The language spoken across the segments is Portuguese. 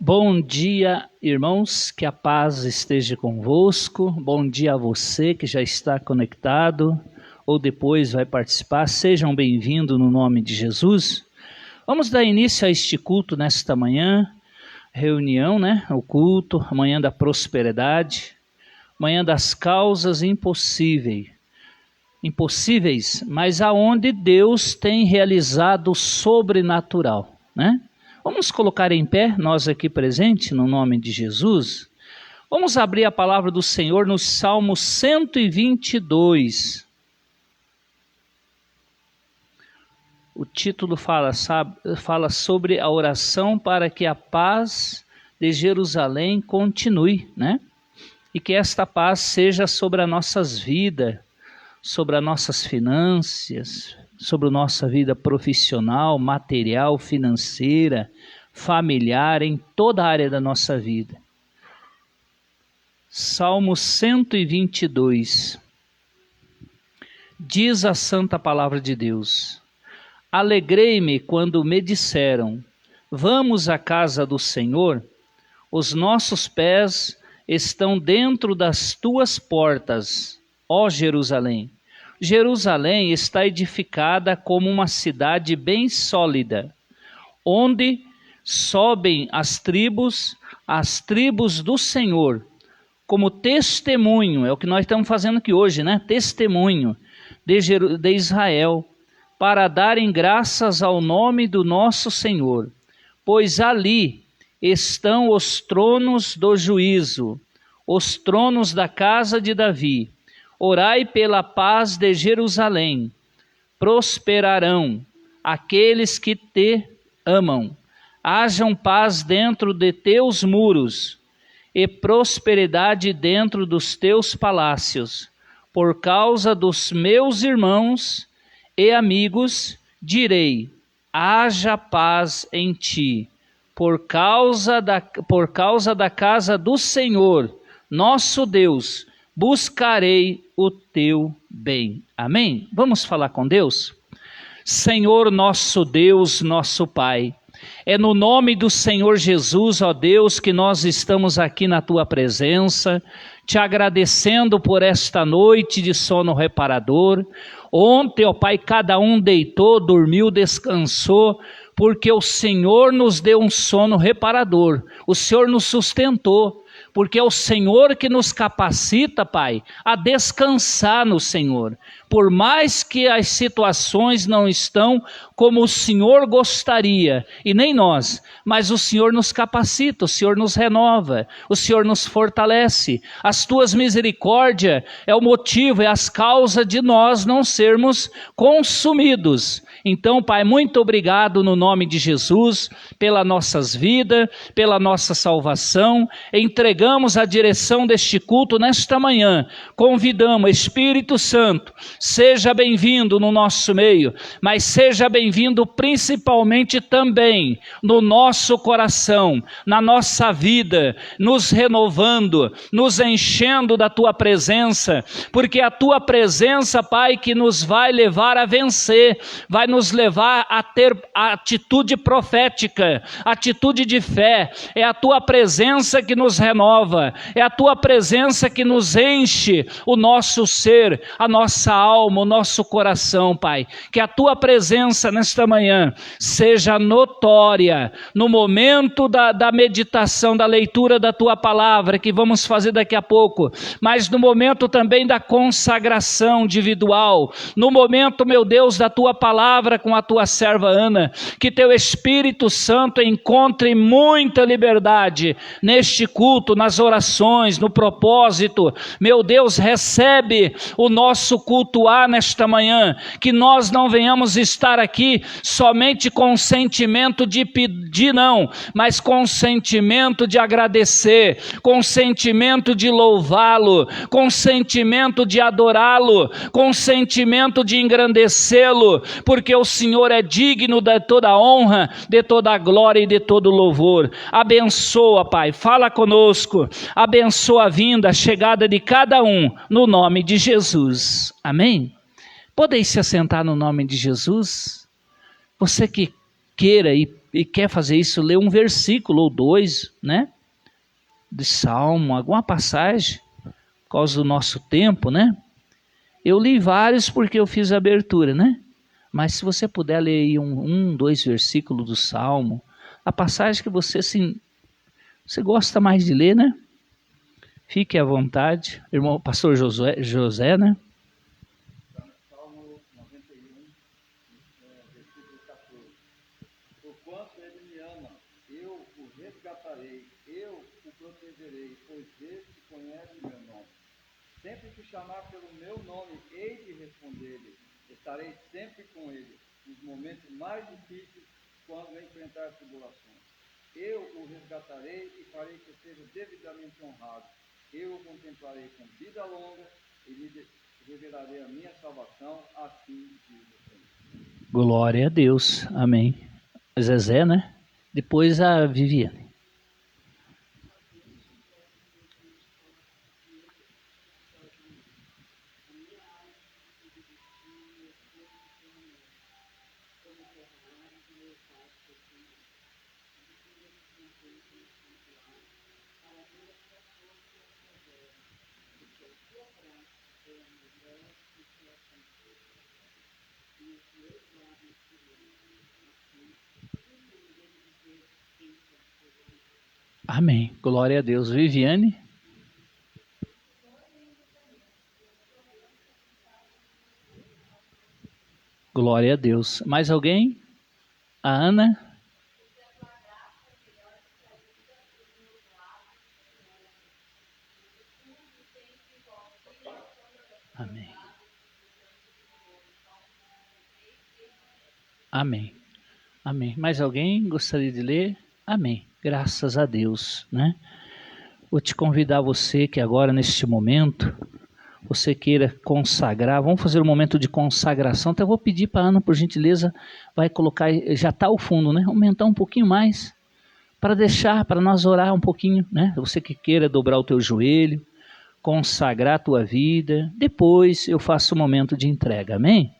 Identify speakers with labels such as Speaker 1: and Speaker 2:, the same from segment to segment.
Speaker 1: Bom dia, irmãos, que a paz esteja convosco. Bom dia a você que já está conectado ou depois vai participar. Sejam bem-vindos no nome de Jesus. Vamos dar início a este culto nesta manhã, reunião, o culto, manhã da prosperidade, manhã das causas impossíveis, mas aonde Deus tem realizado o sobrenatural, Vamos colocar em pé, nós aqui presentes, no nome de Jesus. Vamos abrir a palavra do Senhor no Salmo 122. O título fala sobre a oração para que a paz de Jerusalém continue, E que esta paz seja sobre as nossas vidas, sobre as nossas finanças, sobre a nossa vida profissional, material, financeira, familiar, em toda a área da nossa vida. Salmo 122. Diz a santa palavra de Deus: Alegrei-me quando me disseram, vamos à casa do Senhor, os nossos pés estão dentro das tuas portas, ó Jerusalém. Jerusalém está edificada como uma cidade bem sólida, onde sobem as tribos do Senhor, como testemunho, é o que nós estamos fazendo aqui hoje, Testemunho de Israel, para darem graças ao nome do nosso Senhor, pois ali estão os tronos do juízo, os tronos da casa de Davi. Orai pela paz de Jerusalém, prosperarão aqueles que te amam. Hajam paz dentro de teus muros e prosperidade dentro dos teus palácios. Por causa dos meus irmãos e amigos, direi, haja paz em ti. Por causa da casa do Senhor, nosso Deus, buscarei o teu bem. Amém? Vamos falar com Deus? Senhor nosso Deus, nosso Pai, é no nome do Senhor Jesus, ó Deus, que nós estamos aqui na tua presença, te agradecendo por esta noite de sono reparador. Ontem, ó Pai, cada um deitou, dormiu, descansou, porque o Senhor nos deu um sono reparador, o Senhor nos sustentou, porque é o Senhor que nos capacita, Pai, a descansar no Senhor. Por mais que as situações não estão como o Senhor gostaria, e nem nós, mas o Senhor nos capacita, o Senhor nos renova, o Senhor nos fortalece. As tuas misericórdias é o motivo, é as causas de nós não sermos consumidos. Então, Pai, muito obrigado no nome de Jesus, pelas nossas vidas, pela nossa salvação. Entregamos a direção deste culto nesta manhã. Convidamos, Espírito Santo, seja bem-vindo no nosso meio, mas seja bem-vindo principalmente também no nosso coração, na nossa vida, nos renovando, nos enchendo da tua presença, porque a tua presença, Pai, que nos vai levar a vencer, vai nos levar a ter a atitude profética, atitude de fé. É a tua presença que nos renova, é a tua presença que nos enche o nosso ser, a nossa alma, o nosso coração, Pai. Que a tua presença nesta manhã seja notória no momento da meditação, da leitura da tua palavra, que vamos fazer daqui a pouco, mas no momento também da consagração individual, no momento, meu Deus, da tua palavra com a tua serva Ana, que teu Espírito Santo encontre muita liberdade neste culto, nas orações, no propósito. Meu Deus, recebe o nosso cultuar nesta manhã, que nós não venhamos estar aqui somente com sentimento de pedir, não, mas com sentimento de agradecer, com sentimento de louvá-lo, com sentimento de adorá-lo, com sentimento de engrandecê-lo, porque o Senhor é digno de toda a honra, de toda a glória e de todo louvor. Abençoa, Pai, fala conosco, abençoa a vinda, a chegada de cada um, no nome de Jesus. Amém? Podeis se assentar no nome de Jesus? Você que queira e quer fazer isso, lê um versículo ou dois, né? De Salmo, alguma passagem, por causa do nosso tempo, né? Eu li vários porque eu fiz a abertura, né? Mas se você puder ler aí dois versículos do Salmo, a passagem que você gosta mais de ler, né? Fique à vontade, irmão pastor José, né?
Speaker 2: Salmo 91, versículo 14. Porquanto ele me ama, eu o resgatarei, eu o protegerei, pois este conhece meu nome. Sempre que chamar pelo meu nome, hei de responder-lhe. Estarei sempre com ele, nos momentos mais difíceis, quando enfrentar tribulações. Eu o resgatarei e farei que seja devidamente honrado. Eu o contemplarei com vida longa e lhe revelarei a minha salvação, assim diz o Senhor.
Speaker 1: Glória a Deus, amém. Zezé, né? Depois a Viviane. Amém. Glória a Deus. Viviane. Glória a Deus. Mais alguém? A Ana. Amém. Amém. Amém. Mais alguém gostaria de ler? Amém. Graças a Deus, né? Vou te convidar você que agora neste momento você queira consagrar, vamos fazer um momento de consagração. Até vou pedir para a Ana, por gentileza, vai colocar, já está o fundo, né? Aumentar um pouquinho mais para nós orar um pouquinho, né? Você que queira dobrar o teu joelho, consagrar a tua vida. Depois eu faço o momento de entrega. Amém?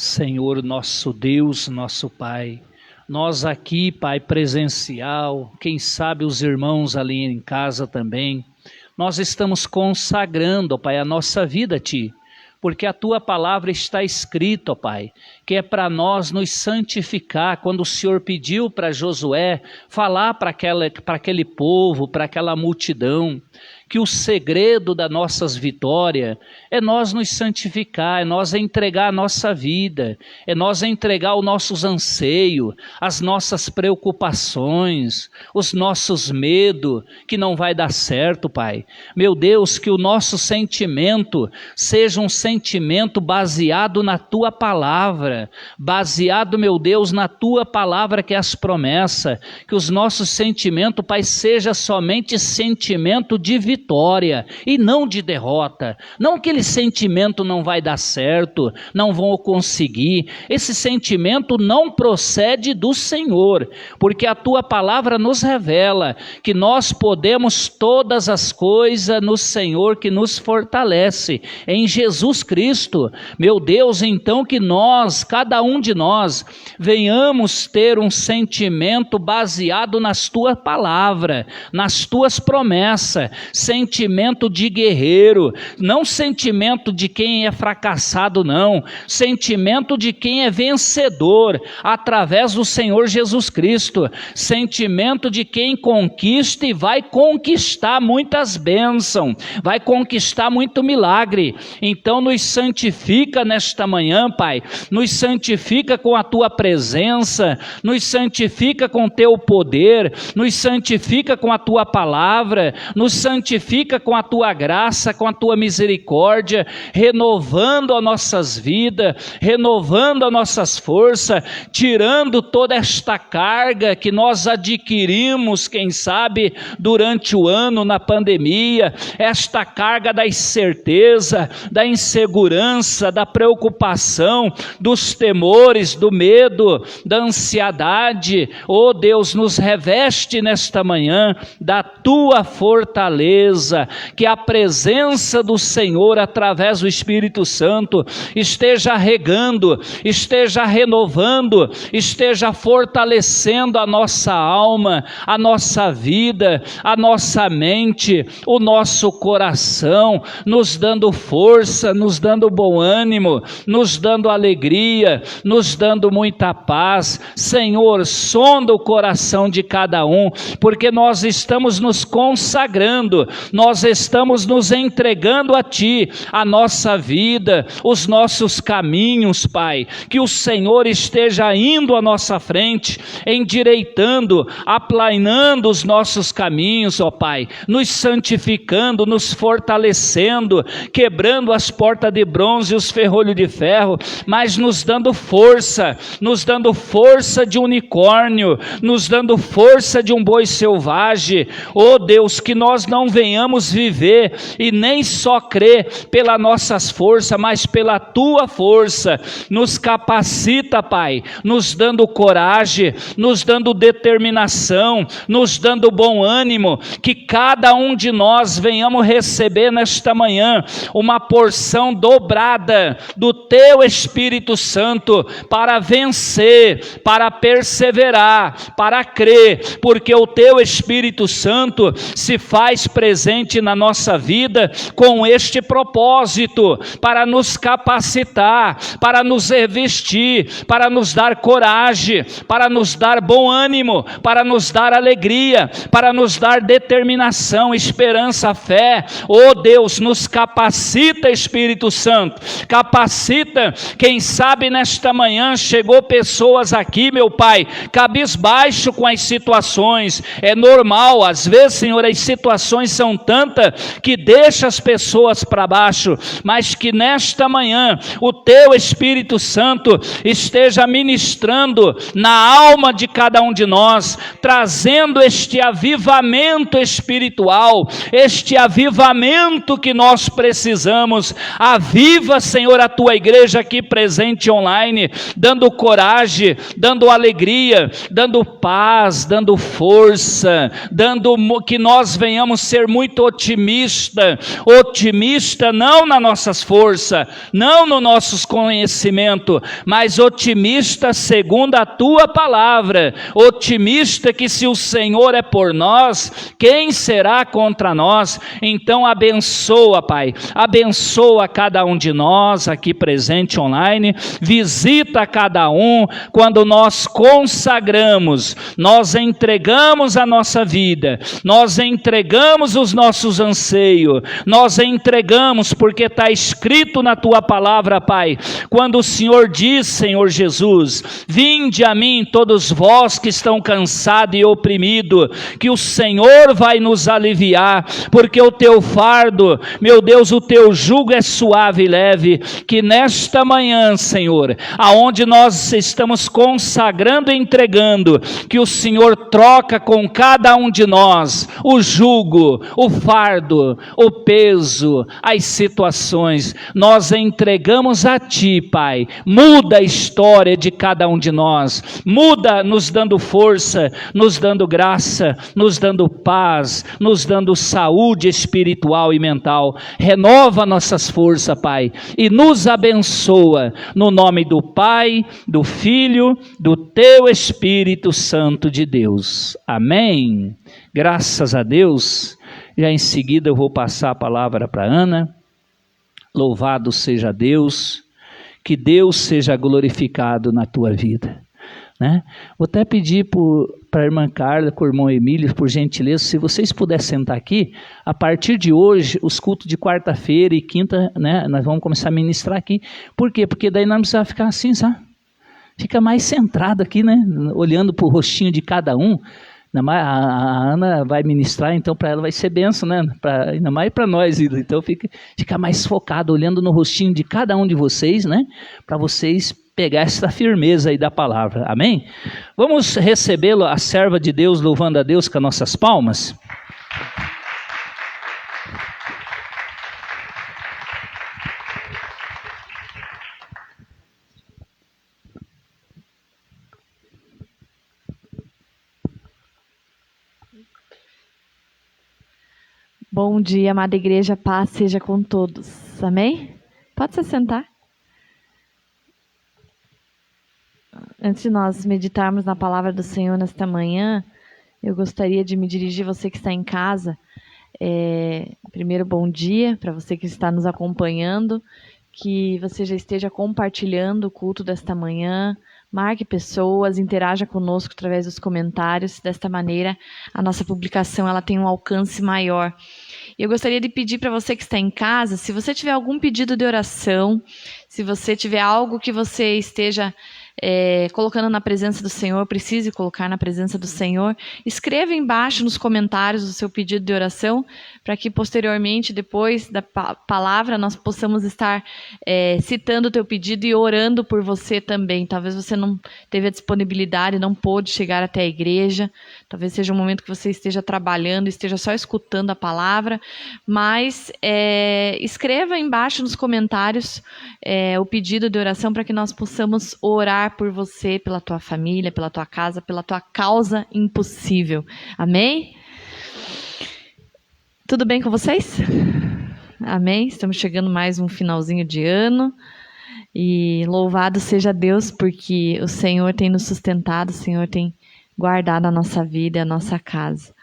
Speaker 1: Senhor, nosso Deus, nosso Pai, nós aqui, Pai, presencial, quem sabe os irmãos ali em casa também, nós estamos consagrando, Pai, a nossa vida a Ti, porque a Tua palavra está escrita, ó Pai, que é para nós nos santificar. Quando o Senhor pediu para Josué falar para aquele povo, para aquela multidão, que o segredo das nossas vitórias é nós nos santificar, é nós entregar a nossa vida, é nós entregar os nossos anseios, as nossas preocupações, os nossos medos, que não vai dar certo, Pai. Meu Deus, que o nosso sentimento seja um sentimento baseado na Tua palavra, baseado, meu Deus, na Tua palavra que é as promessas, que os nossos sentimentos, Pai, seja somente sentimento de vitória e não de derrota. Não que aquele sentimento não vai dar certo, não vão conseguir. Esse sentimento não procede do Senhor, porque a Tua palavra nos revela que nós podemos todas as coisas no Senhor que nos fortalece, em Jesus Cristo. Meu Deus, então que nós, cada um de nós, venhamos ter um sentimento baseado nas Tuas palavras, nas Tuas promessas, sentimento de guerreiro, não sentimento de quem é fracassado, não, sentimento de quem é vencedor, através do Senhor Jesus Cristo, sentimento de quem conquista e vai conquistar muitas bênçãos, vai conquistar muito milagre. Então nos santifica nesta manhã, Pai, nos santifica com a Tua presença, nos santifica com Teu poder, nos santifica com a Tua palavra, nos santifica com a Tua graça, com a Tua misericórdia, renovando as nossas vidas, renovando as nossas forças, tirando toda esta carga que nós adquirimos, quem sabe, durante o ano na pandemia, esta carga da incerteza, da insegurança, da preocupação, dos temores, do medo, da ansiedade. Oh Deus, nos reveste nesta manhã da Tua fortaleza, que a presença do Senhor através do Espírito Santo esteja regando, esteja renovando, esteja fortalecendo a nossa alma, a nossa vida, a nossa mente, o nosso coração, nos dando força, nos dando bom ânimo, nos dando alegria, nos dando muita paz. Senhor, sonda o coração de cada um, porque nós estamos nos consagrando, nós estamos nos entregando a Ti, a nossa vida, os nossos caminhos, Pai, que o Senhor esteja indo à nossa frente, endireitando, aplanando os nossos caminhos, ó Pai, nos santificando, nos fortalecendo, quebrando as portas de bronze e os ferrolhos de ferro, mas nos dando força de unicórnio, nos dando força de um boi selvagem. Oh Deus, que nós não venhamos viver e nem só crer pelas nossas forças, mas pela Tua força. Nos capacita, Pai, nos dando coragem, nos dando determinação, nos dando bom ânimo, que cada um de nós venhamos receber nesta manhã uma porção dobrada do Teu Espírito Santo para vencer, para perseverar, para crer, porque o Teu Espírito Santo se faz presente na nossa vida com este propósito, para nos capacitar, para nos revestir, para nos dar coragem, para nos dar bom ânimo, para nos dar alegria, para nos dar determinação, esperança, fé. Oh Deus, nos capacita, Espírito Santo, capacita. Quem sabe nesta manhã chegou pessoas aqui, meu Pai, cabisbaixo com as situações. É normal, às vezes, Senhor, as situações são tantas que deixa as pessoas para baixo, mas que nesta manhã o Teu Espírito Santo esteja ministrando na alma de cada um de nós, trazendo este avivamento espiritual, este avivamento que nós precisamos. Aviva, Senhor, a Tua igreja aqui presente online, dando coragem, dando alegria, dando paz, dando força, dando que nós venhamos ser muito otimista, otimista não nas nossas forças, não no nosso conhecimento, mas otimista segundo a tua palavra, otimista que se o Senhor é por nós, quem será contra nós? Então abençoa, Pai, abençoa cada um de nós aqui presente online, visita cada um. Quando nós consagramos, nós entregamos a nossa vida, nós entregamos os nossos anseios, nós entregamos, porque está escrito na tua palavra, Pai, quando o Senhor diz, Senhor Jesus, vinde a mim todos vós que estão cansados e oprimidos, que o Senhor vai nos aliviar, porque o teu fardo, meu Deus, o teu jugo é suave e leve. Que nesta manhã, Senhor, aonde nós estamos consagrando e entregando, que o Senhor troca com cada um de nós o jugo, o fardo, o peso, as situações, nós entregamos a Ti, Pai. Muda a história de cada um de nós, muda nos dando força, nos dando graça, nos dando paz, nos dando saúde espiritual e mental. Renova nossas forças, Pai, e nos abençoa, no nome do Pai, do Filho, do Teu Espírito Santo de Deus. Amém. Graças a Deus. Já em seguida eu vou passar a palavra para Ana. Louvado seja Deus, que Deus seja glorificado na tua vida, né? Vou até pedir para a irmã Carla, com o irmão Emílio, por gentileza, se vocês puderem sentar aqui, a partir de hoje, os cultos de quarta-feira e quinta, né, nós vamos começar a ministrar aqui. Por quê? Porque daí não precisa ficar assim, sabe? Fica mais centrado aqui, né? Olhando para o rostinho de cada um. A Ana vai ministrar, então para ela vai ser bênção, né? Ainda mais para nós, então fica mais focado, olhando no rostinho de cada um de vocês, né? Para vocês pegar essa firmeza aí da palavra, amém? Vamos recebê-lo, a serva de Deus, louvando a Deus com as nossas palmas.
Speaker 3: Bom dia, amada igreja, paz seja com todos, amém? Pode se sentar. Antes de nós meditarmos na palavra do Senhor nesta manhã, eu gostaria de me dirigir a você que está em casa. Primeiro, bom dia para você que está nos acompanhando, que você já esteja compartilhando o culto desta manhã, marque pessoas, interaja conosco através dos comentários. Desta maneira, a nossa publicação ela tem um alcance maior. Eu gostaria de pedir para você que está em casa, se você tiver algum pedido de oração, se você tiver algo que você esteja colocando na presença do Senhor, precise colocar na presença do Senhor, escreva embaixo nos comentários o seu pedido de oração, para que posteriormente, depois da palavra, nós possamos estar citando o teu pedido e orando por você também. Talvez você não teve a disponibilidade, não pôde chegar até a igreja, talvez seja um momento que você esteja trabalhando, esteja só escutando a palavra, mas escreva embaixo nos comentários o pedido de oração, para que nós possamos orar por você, pela tua família, pela tua casa, pela tua causa impossível. Amém? Tudo bem com vocês? Amém? Estamos chegando mais um finalzinho de ano e louvado seja Deus, porque o Senhor tem nos sustentado, o Senhor tem guardado a nossa vida e a nossa casa.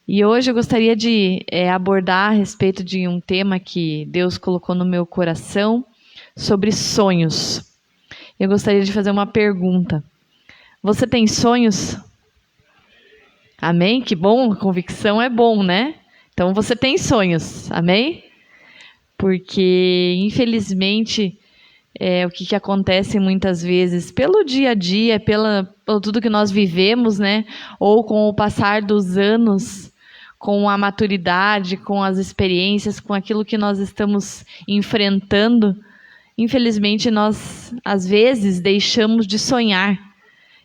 Speaker 3: E hoje eu gostaria de abordar a respeito de um tema que Deus colocou no meu coração, sobre sonhos. Eu gostaria de fazer uma pergunta. Você tem sonhos? Amém? Que bom, a convicção é bom, né? Então você tem sonhos, amém? Porque, infelizmente, o que acontece muitas vezes, pelo dia a dia, pelo tudo que nós vivemos, né? Ou com o passar dos anos, com a maturidade, com as experiências, com aquilo que nós estamos enfrentando, infelizmente, nós, às vezes, deixamos de sonhar.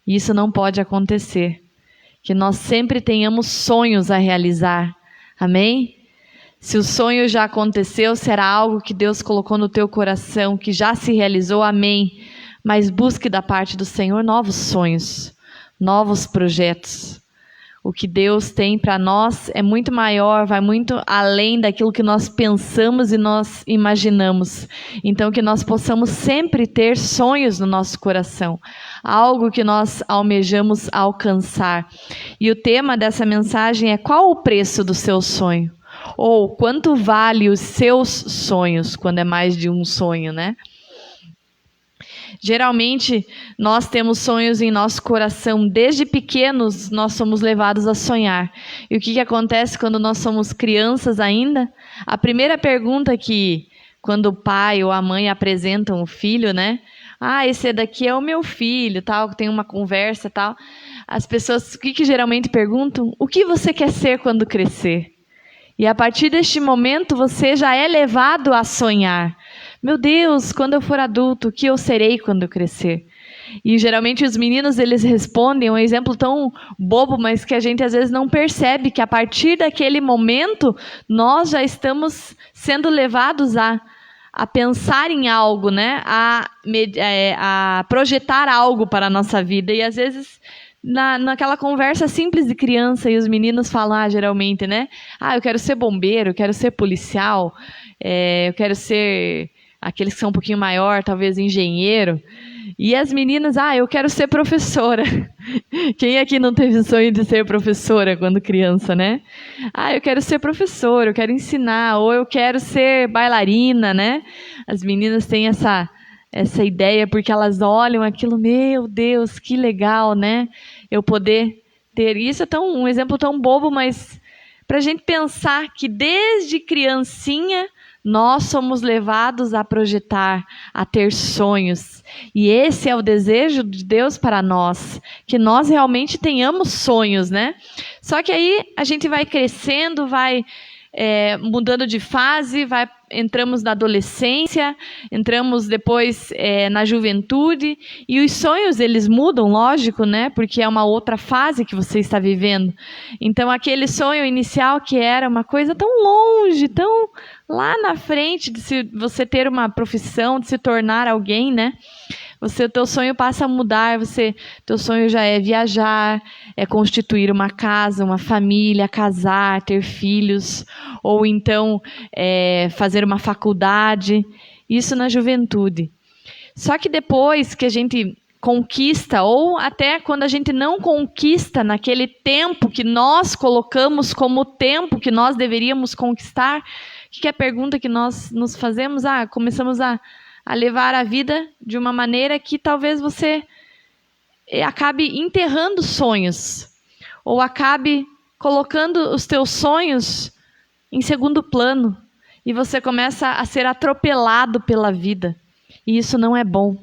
Speaker 3: E isso não pode acontecer. Que nós sempre tenhamos sonhos a realizar. Amém? Se o sonho já aconteceu, será algo que Deus colocou no teu coração, que já se realizou. Amém. Mas busque da parte do Senhor novos sonhos, novos projetos. O que Deus tem para nós é muito maior, vai muito além daquilo que nós pensamos e nós imaginamos. Então, que nós possamos sempre ter sonhos no nosso coração, algo que nós almejamos alcançar. E o tema dessa mensagem é: qual o preço do seu sonho? Ou quanto vale os seus sonhos, quando é mais de um sonho, né? Geralmente, nós temos sonhos em nosso coração. Desde pequenos, nós somos levados a sonhar. E o que acontece quando nós somos crianças ainda? A primeira pergunta que, quando o pai ou a mãe apresentam o filho, né? Esse daqui é o meu filho, tal, tem uma conversa, tal. As pessoas, o que geralmente perguntam? O que você quer ser quando crescer? E a partir deste momento, você já é levado a sonhar. Meu Deus, quando eu for adulto, o que eu serei quando eu crescer? E geralmente os meninos, eles respondem um exemplo tão bobo, mas que a gente às vezes não percebe, que a partir daquele momento, nós já estamos sendo levados a pensar em algo, né? A projetar algo para a nossa vida. E às vezes, naquela conversa simples de criança, e os meninos falam, geralmente, né? Eu quero ser bombeiro, eu quero ser policial, eu quero ser aqueles que são um pouquinho maior, talvez engenheiro. E as meninas, eu quero ser professora. Quem aqui não teve sonho de ser professora quando criança, né? Eu quero ser professora, eu quero ensinar, ou eu quero ser bailarina, né? As meninas têm essa ideia, porque elas olham aquilo, meu Deus, que legal, né? Eu poder ter isso. É um exemplo tão bobo, mas para a gente pensar que desde criancinha nós somos levados a projetar, a ter sonhos. E esse é o desejo de Deus para nós, que nós realmente tenhamos sonhos, né? Só que aí a gente vai crescendo, vai mudando de fase, entramos na adolescência, entramos depois na juventude, e os sonhos, eles mudam, lógico, né? Porque é uma outra fase que você está vivendo. Então, aquele sonho inicial que era uma coisa tão longe, tão lá na frente, de você ter uma profissão, de se tornar alguém, né? O teu sonho passa a mudar, teu sonho já é viajar, é constituir uma casa, uma família, casar, ter filhos, ou então fazer uma faculdade, isso na juventude. Só que depois que a gente conquista, ou até quando a gente não conquista naquele tempo que nós colocamos como tempo que nós deveríamos conquistar, que é a pergunta que nós nos fazemos? Começamos a levar a vida de uma maneira que talvez você acabe enterrando sonhos, ou acabe colocando os teus sonhos em segundo plano, e você começa a ser atropelado pela vida, e isso não é bom.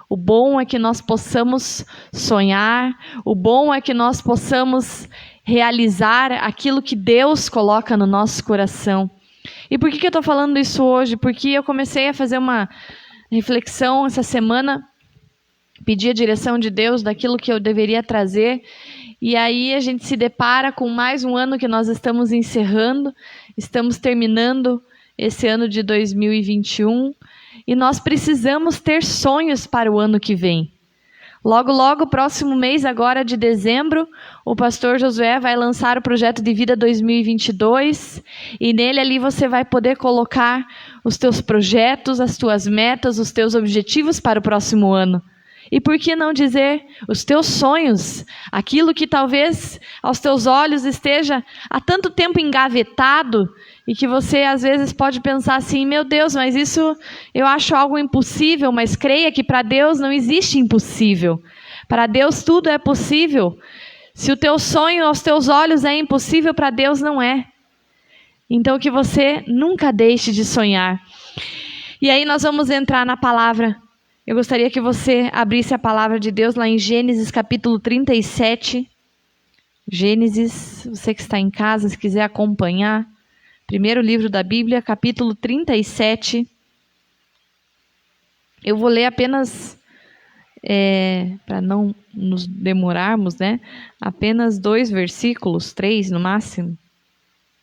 Speaker 3: O bom é que nós possamos sonhar, o bom é que nós possamos realizar aquilo que Deus coloca no nosso coração. E por que eu estou falando isso hoje? Porque eu comecei a fazer uma reflexão essa semana, pedi a direção de Deus daquilo que eu deveria trazer, e aí a gente se depara com mais um ano que nós estamos encerrando, estamos terminando esse ano de 2021, e nós precisamos ter sonhos para o ano que vem. Logo, logo, próximo mês agora de dezembro, o pastor Josué vai lançar o Projeto de Vida 2022, e nele ali você vai poder colocar os teus projetos, as tuas metas, os teus objetivos para o próximo ano. E por que não dizer os teus sonhos, aquilo que talvez aos teus olhos esteja há tanto tempo engavetado, e que você às vezes pode pensar assim, meu Deus, mas isso eu acho algo impossível, mas creia que para Deus não existe impossível. Para Deus tudo é possível. Se o teu sonho aos teus olhos é impossível, para Deus não é. Então que você nunca deixe de sonhar. E aí nós vamos entrar na palavra. Eu gostaria que você abrisse a palavra de Deus lá em Gênesis capítulo 37. Gênesis, você que está em casa, se quiser acompanhar. Primeiro livro da Bíblia, capítulo 37. Eu vou ler apenas, para não nos demorarmos, né? Apenas 2 versículos, 3 no máximo.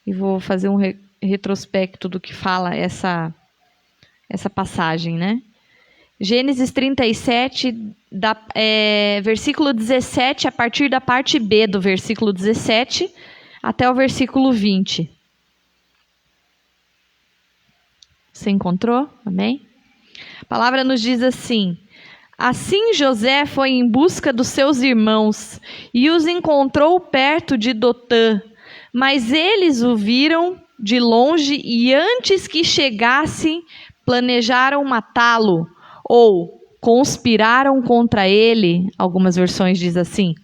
Speaker 3: E vou fazer um retrospecto do que fala essa passagem, né? Gênesis 37, versículo 17, a partir da parte B do versículo 17 até o versículo 20. Você encontrou? Amém? A palavra nos diz assim: assim José foi em busca dos seus irmãos e os encontrou perto de Dotã, mas eles o viram de longe e antes que chegasse, planejaram matá-lo ou conspiraram contra ele, algumas versões diz assim,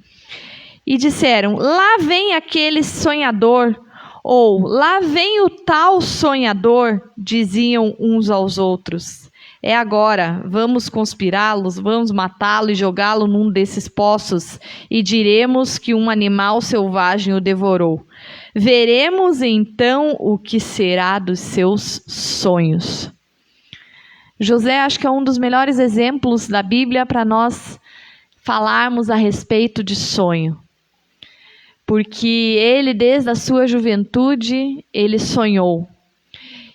Speaker 3: e disseram: lá vem aquele sonhador, ou lá vem o tal sonhador, diziam uns aos outros. É agora, vamos conspirá-los, vamos matá-lo e jogá-lo num desses poços, e diremos que um animal selvagem o devorou. Veremos então o que será dos seus sonhos. José acho que é um dos melhores exemplos da Bíblia para nós falarmos a respeito de sonho. Porque ele, desde a sua juventude, ele sonhou.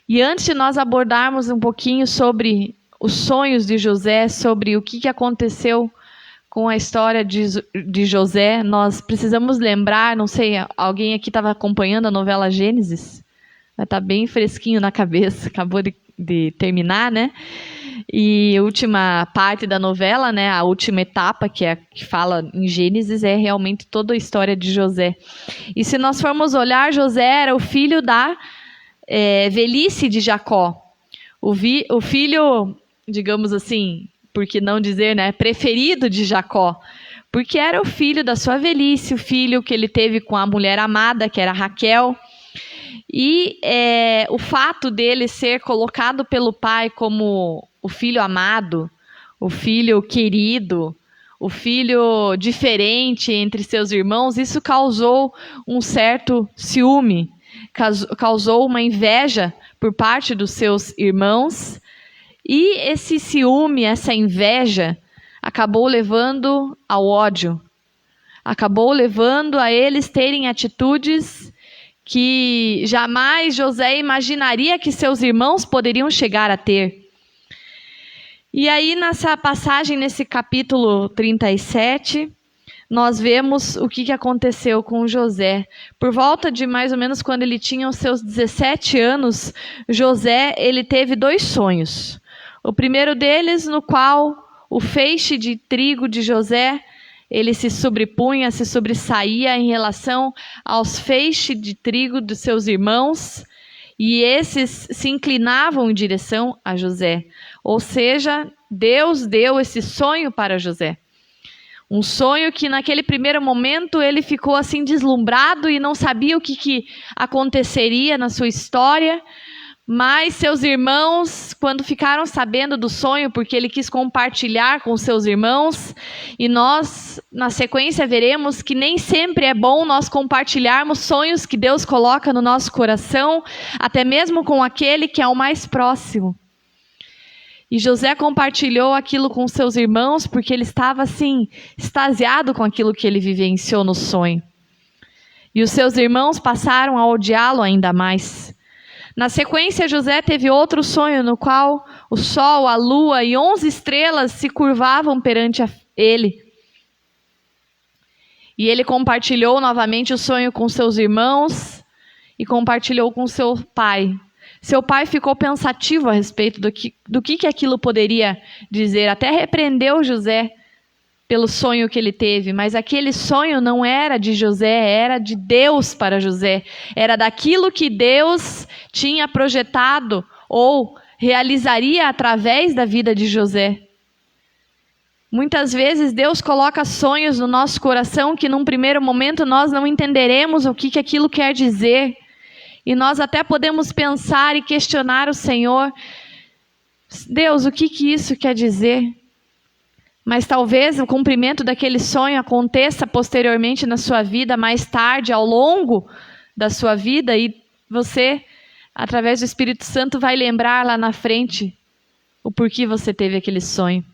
Speaker 3: E antes de nós abordarmos um pouquinho sobre os sonhos de José, sobre o que aconteceu com a história de José, nós precisamos lembrar, não sei, alguém aqui estava acompanhando a novela Gênesis? Vai estar bem fresquinho na cabeça, acabou de terminar, né? E a última parte da novela, né? A última etapa que fala em Gênesis é realmente toda a história de José. E se nós formos olhar, José era o filho da velhice de Jacó. O filho, digamos assim, por que não dizer, né? Preferido de Jacó. Porque era o filho da sua velhice, o filho que ele teve com a mulher amada, que era Raquel. E o fato dele ser colocado pelo pai como o filho amado, o filho querido, o filho diferente entre seus irmãos, isso causou um certo ciúme, causou uma inveja por parte dos seus irmãos. E esse ciúme, essa inveja, acabou levando ao ódio, acabou levando a eles terem atitudes que jamais José imaginaria que seus irmãos poderiam chegar a ter. E aí, nessa passagem, nesse capítulo 37, nós vemos o que aconteceu com José. Por volta de mais ou menos quando ele tinha os seus 17 anos, José ele teve 2 sonhos. O primeiro deles, no qual o feixe de trigo de José ele se sobrepunha, se sobressaía em relação aos feixes de trigo dos seus irmãos, e esses se inclinavam em direção a José. Ou seja, Deus deu esse sonho para José. Um sonho que naquele primeiro momento ele ficou assim deslumbrado e não sabia o que aconteceria na sua história. Mas seus irmãos, quando ficaram sabendo do sonho, porque ele quis compartilhar com seus irmãos, e nós, na sequência, veremos que nem sempre é bom nós compartilharmos sonhos que Deus coloca no nosso coração, até mesmo com aquele que é o mais próximo. E José compartilhou aquilo com seus irmãos, porque ele estava assim, extasiado com aquilo que ele vivenciou no sonho. E os seus irmãos passaram a odiá-lo ainda mais. Na sequência, José teve outro sonho no qual o sol, a lua e 11 estrelas se curvavam perante ele. E ele compartilhou novamente o sonho com seus irmãos e compartilhou com seu pai. Seu pai ficou pensativo a respeito do que aquilo poderia dizer. Até repreendeu José pelo sonho que ele teve, mas aquele sonho não era de José, era de Deus para José. Era daquilo que Deus tinha projetado ou realizaria através da vida de José. Muitas vezes Deus coloca sonhos no nosso coração que num primeiro momento nós não entenderemos o que aquilo quer dizer. E nós até podemos pensar e questionar o Senhor. Deus, o que isso quer dizer? Mas talvez o cumprimento daquele sonho aconteça posteriormente na sua vida, mais tarde, ao longo da sua vida, e você, através do Espírito Santo, vai lembrar lá na frente o porquê você teve aquele sonho.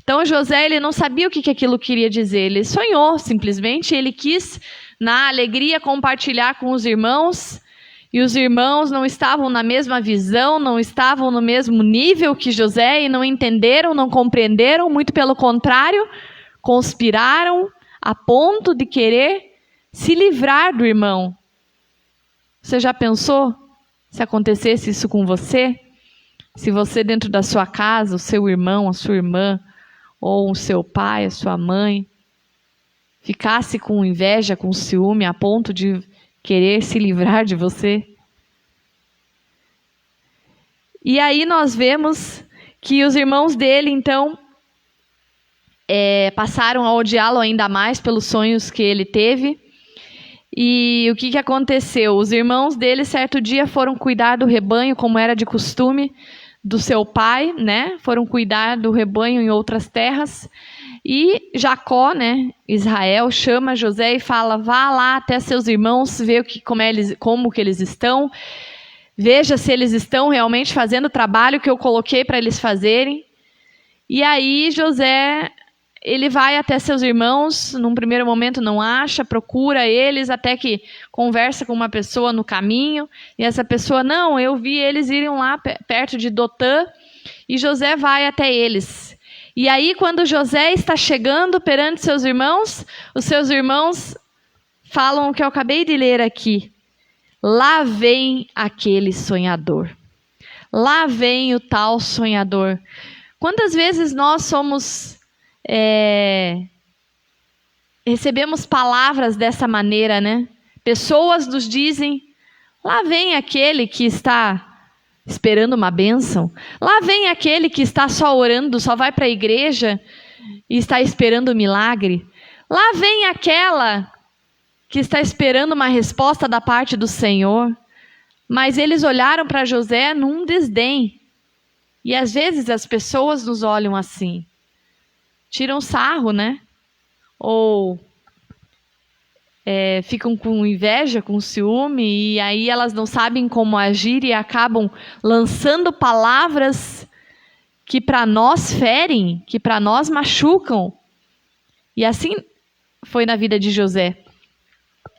Speaker 3: Então José, ele não sabia o que aquilo queria dizer, ele sonhou simplesmente, ele quis, na alegria, compartilhar com os irmãos, E os irmãos não estavam na mesma visão, não estavam no mesmo nível que José e não entenderam, não compreenderam, muito pelo contrário, conspiraram a ponto de querer se livrar do irmão. Você já pensou se acontecesse isso com você? Se você dentro da sua casa, o seu irmão, a sua irmã, ou o seu pai, a sua mãe, ficasse com inveja, com ciúme, a ponto de querer se livrar de você? E aí nós vemos que os irmãos dele, então, passaram a odiá-lo ainda mais pelos sonhos que ele teve. E o que aconteceu? Os irmãos dele, certo dia, foram cuidar do rebanho, como era de costume do seu pai, né? Foram cuidar do rebanho em outras terras. E Jacó, né, Israel, chama José e fala: vá lá até seus irmãos, vê como que eles estão. Veja se eles estão realmente fazendo o trabalho que eu coloquei para eles fazerem. E aí José, ele vai até seus irmãos, num primeiro momento não acha, procura eles, até que conversa com uma pessoa no caminho. E essa pessoa: não, eu vi eles irem lá perto de Dotã. E José vai até eles. E aí quando José está chegando perante seus irmãos, os seus irmãos falam o que eu acabei de ler aqui. Lá vem aquele sonhador. Lá vem o tal sonhador. Quantas vezes nós recebemos palavras dessa maneira, né? Pessoas nos dizem: lá vem aquele que está esperando uma bênção. Lá vem aquele que está só orando, só vai para a igreja e está esperando um milagre. Lá vem aquela que está esperando uma resposta da parte do Senhor. Mas eles olharam para José num desdém. E às vezes as pessoas nos olham assim. Tiram sarro, né? Ou ficam com inveja, com ciúme, e aí elas não sabem como agir e acabam lançando palavras que para nós ferem, que para nós machucam. E assim foi na vida de José.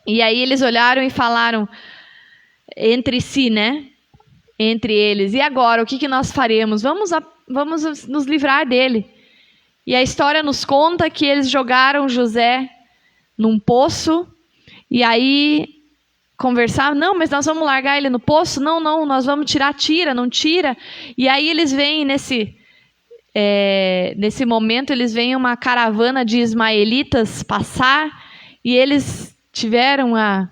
Speaker 3: E aí eles olharam e falaram entre si, né? Entre eles: e agora, o que nós faremos? Vamos nos livrar dele. E a história nos conta que eles jogaram José num poço. E aí conversaram: não, mas nós vamos largar ele no poço? Não, nós vamos tirar. Tira, não tira. E aí eles veem nesse momento, eles veem uma caravana de ismaelitas passar. E eles tiveram a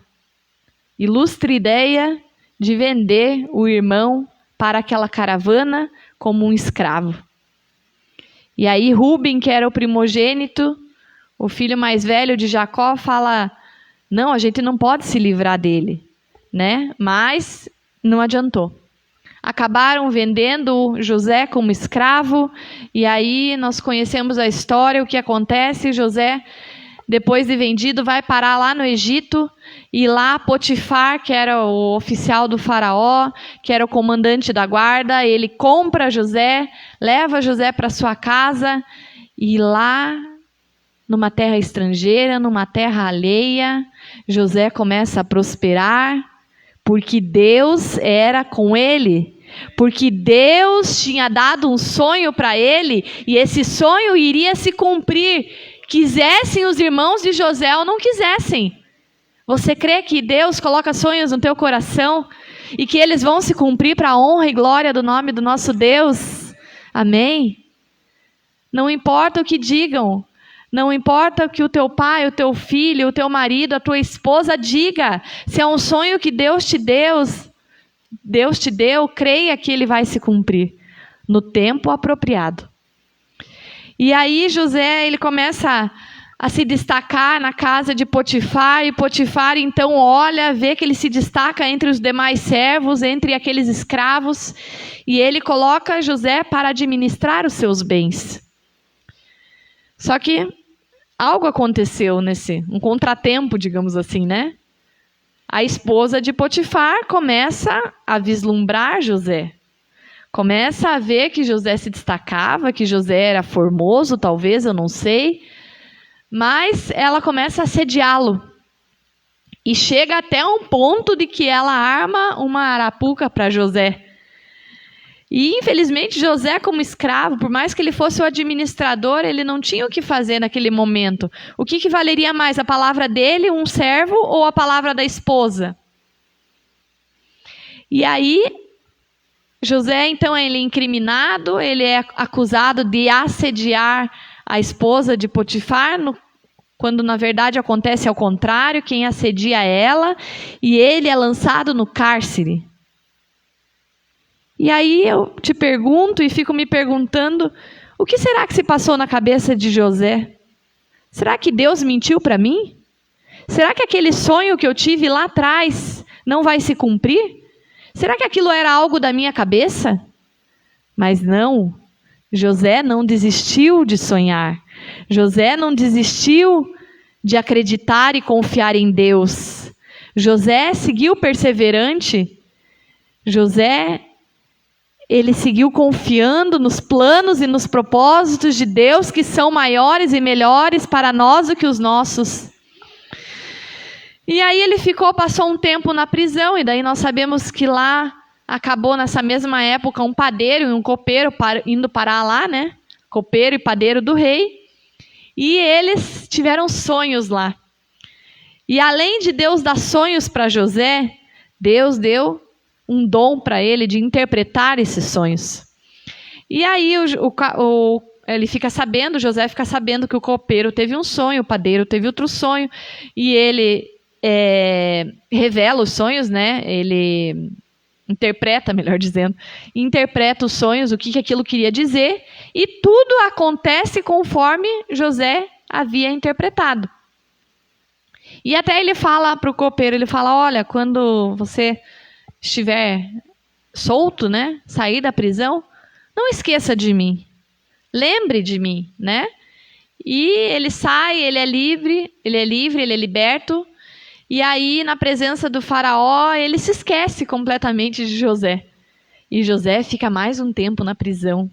Speaker 3: ilustre ideia de vender o irmão para aquela caravana como um escravo. E aí Rúben, que era o primogênito, o filho mais velho de Jacó, fala: não, a gente não pode se livrar dele, né? Mas não adiantou. Acabaram vendendo José como escravo, e aí nós conhecemos a história, o que acontece. José, depois de vendido, vai parar lá no Egito, e lá Potifar, que era o oficial do faraó, que era o comandante da guarda, ele compra José, leva José para sua casa, e lá, numa terra estrangeira, numa terra alheia, José começa a prosperar, porque Deus era com ele. Porque Deus tinha dado um sonho para ele, e esse sonho iria se cumprir. Quisessem os irmãos de José ou não quisessem. Você crê que Deus coloca sonhos no teu coração e que eles vão se cumprir para a honra e glória do nome do nosso Deus? Amém? Não importa o que digam, não importa o que o teu pai, o teu filho, o teu marido, a tua esposa diga. Se é um sonho que Deus te deu, creia que ele vai se cumprir no tempo apropriado. E aí José, ele começa a se destacar na casa de Potifar, e Potifar então olha, vê que ele se destaca entre os demais servos, entre aqueles escravos, e ele coloca José para administrar os seus bens. Só que algo aconteceu um contratempo, digamos assim, né? A esposa de Potifar começa a vislumbrar José. Começa a ver que José se destacava, que José era formoso, talvez, eu não sei. Mas ela começa a assediá-lo. E chega até um ponto de que ela arma uma arapuca para José. E, infelizmente, José, como escravo, por mais que ele fosse o administrador, ele não tinha o que fazer naquele momento. O que valeria mais, a palavra dele, um servo, ou a palavra da esposa? E aí, José, então, ele é incriminado, ele é acusado de assediar a esposa de Potifar, quando, na verdade, acontece ao contrário, quem assedia é ela, e ele é lançado no cárcere. E aí eu te pergunto e fico me perguntando, o que será que se passou na cabeça de José? Será que Deus mentiu para mim? Será que aquele sonho que eu tive lá atrás não vai se cumprir? Será que aquilo era algo da minha cabeça? Mas não, José não desistiu de sonhar. José não desistiu de acreditar e confiar em Deus. José seguiu perseverante. José, ele seguiu confiando nos planos e nos propósitos de Deus que são maiores e melhores para nós do que os nossos. E aí ele passou um tempo na prisão, e daí nós sabemos que lá acabou nessa mesma época um padeiro e um copeiro indo parar lá, né? Copeiro e padeiro do rei. E eles tiveram sonhos lá. E além de Deus dar sonhos para José, Deus deu um dom para ele de interpretar esses sonhos. E aí ele fica sabendo, José fica sabendo que o copeiro teve um sonho, o padeiro teve outro sonho, e ele revela os sonhos, né? Ele interpreta, melhor dizendo, interpreta os sonhos, o que aquilo queria dizer, e tudo acontece conforme José havia interpretado. E até ele fala para o copeiro, ele fala, olha, quando você estiver solto, né, sair da prisão, não esqueça de mim, lembre de mim, né? E ele sai, ele é livre, ele é liberto, e aí na presença do faraó, ele se esquece completamente de José. E José fica mais um tempo na prisão.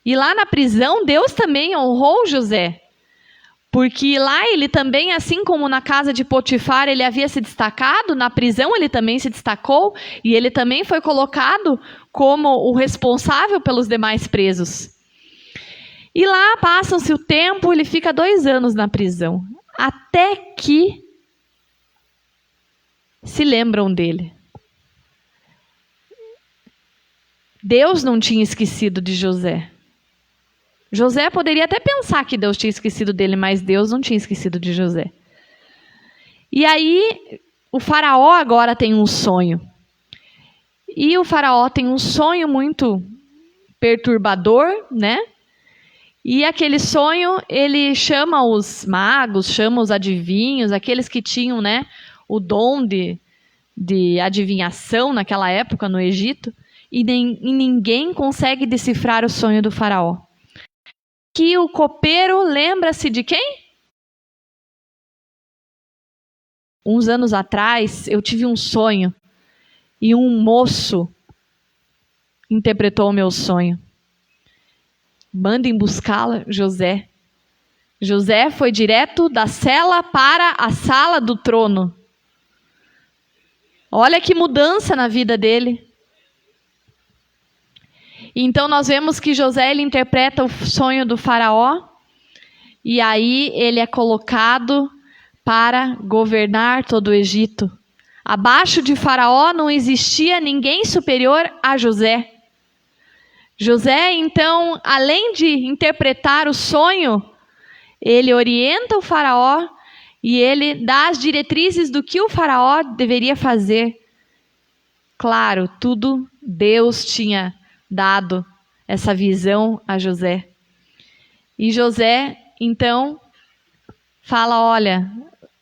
Speaker 3: E lá na prisão, Deus também honrou José. Porque lá ele também, assim como na casa de Potifar, ele havia se destacado, na prisão ele também se destacou, e ele também foi colocado como o responsável pelos demais presos. E lá passa-se o tempo, ele fica 2 anos na prisão, até que se lembram dele. Deus não tinha esquecido de José. José poderia até pensar que Deus tinha esquecido dele, mas Deus não tinha esquecido de José. E aí, o faraó agora tem um sonho. E o faraó tem um sonho muito perturbador, né? E aquele sonho, ele chama os magos, chama os adivinhos, aqueles que tinham, né, o dom de adivinhação naquela época no Egito, e ninguém consegue decifrar o sonho do faraó. Que o copeiro lembra-se de quem? Uns anos atrás, eu tive um sonho e um moço interpretou o meu sonho. Mandem buscá-la, José. José foi direto da cela para a sala do trono. Olha que mudança na vida dele. Então nós vemos que José ele interpreta o sonho do faraó e aí ele é colocado para governar todo o Egito. Abaixo de faraó não existia ninguém superior a José. José, então, além de interpretar o sonho, ele orienta o faraó e ele dá as diretrizes do que o faraó deveria fazer. Claro, tudo Deus tinha dado essa visão a José. E José, então, fala, olha,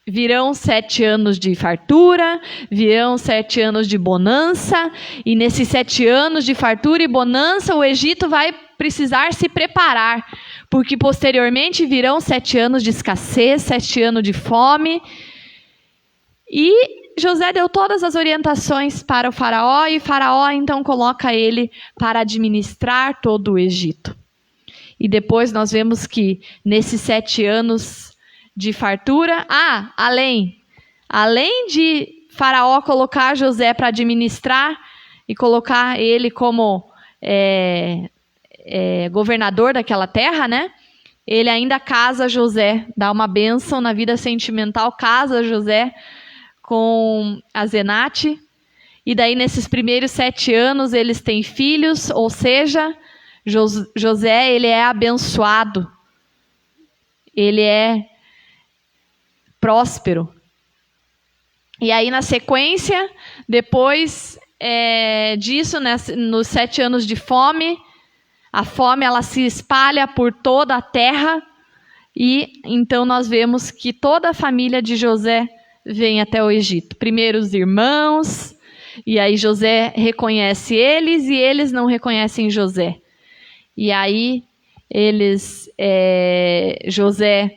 Speaker 3: virão 7 anos de fartura, virão 7 anos de bonança, e nesses 7 anos de fartura e bonança, o Egito vai precisar se preparar, porque posteriormente virão 7 anos de escassez, 7 anos de fome. E José deu todas as orientações para o faraó, e o faraó então coloca ele para administrar todo o Egito. E depois nós vemos que nesses 7 anos de fartura, além Além de Faraó colocar José para administrar e colocar ele como governador daquela terra, né? Ele ainda casa José, dá uma bênção na vida sentimental, casa José com a Zenate. E daí, nesses primeiros 7 anos, eles têm filhos, ou seja, José, ele é abençoado. Ele é próspero. E aí, na sequência, depois disso, nos 7 anos de fome, a fome ela se espalha por toda a terra. E então nós vemos que toda a família de José vem até o Egito. Primeiro os irmãos, e aí José reconhece eles e eles não reconhecem José. E aí José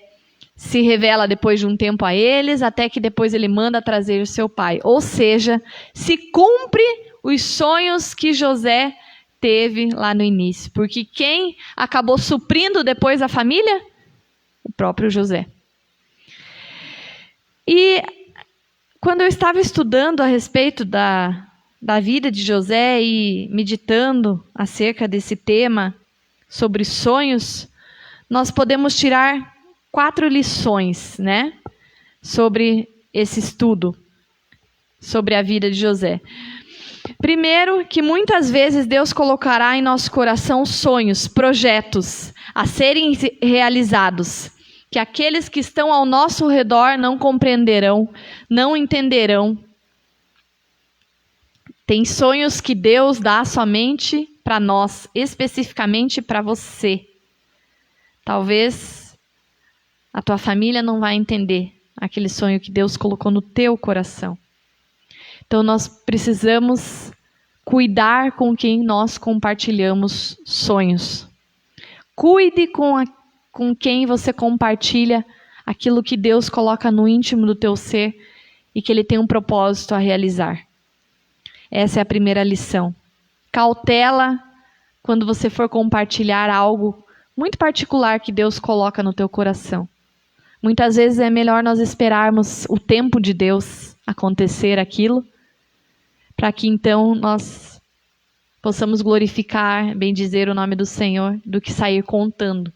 Speaker 3: se revela depois de um tempo a eles, até que depois ele manda trazer o seu pai. Ou seja, se cumpre os sonhos que José teve lá no início. Porque quem acabou suprindo depois a família? O próprio José. E quando eu estava estudando a respeito da vida de José e meditando acerca desse tema sobre sonhos, nós podemos tirar 4 lições, né, sobre esse estudo, sobre a vida de José. Primeiro, que muitas vezes Deus colocará em nosso coração sonhos, projetos a serem realizados, que aqueles que estão ao nosso redor não compreenderão, não entenderão. Tem sonhos que Deus dá somente para nós, especificamente para você. Talvez a tua família não vai entender aquele sonho que Deus colocou no teu coração. Então nós precisamos cuidar com quem nós compartilhamos sonhos. Cuide com quem você compartilha aquilo que Deus coloca no íntimo do teu ser e que Ele tem um propósito a realizar. Essa é a primeira lição. Cautela quando você for compartilhar algo muito particular que Deus coloca no teu coração. Muitas vezes é melhor nós esperarmos o tempo de Deus acontecer aquilo, para que então nós possamos glorificar, bendizer o nome do Senhor, do que sair contando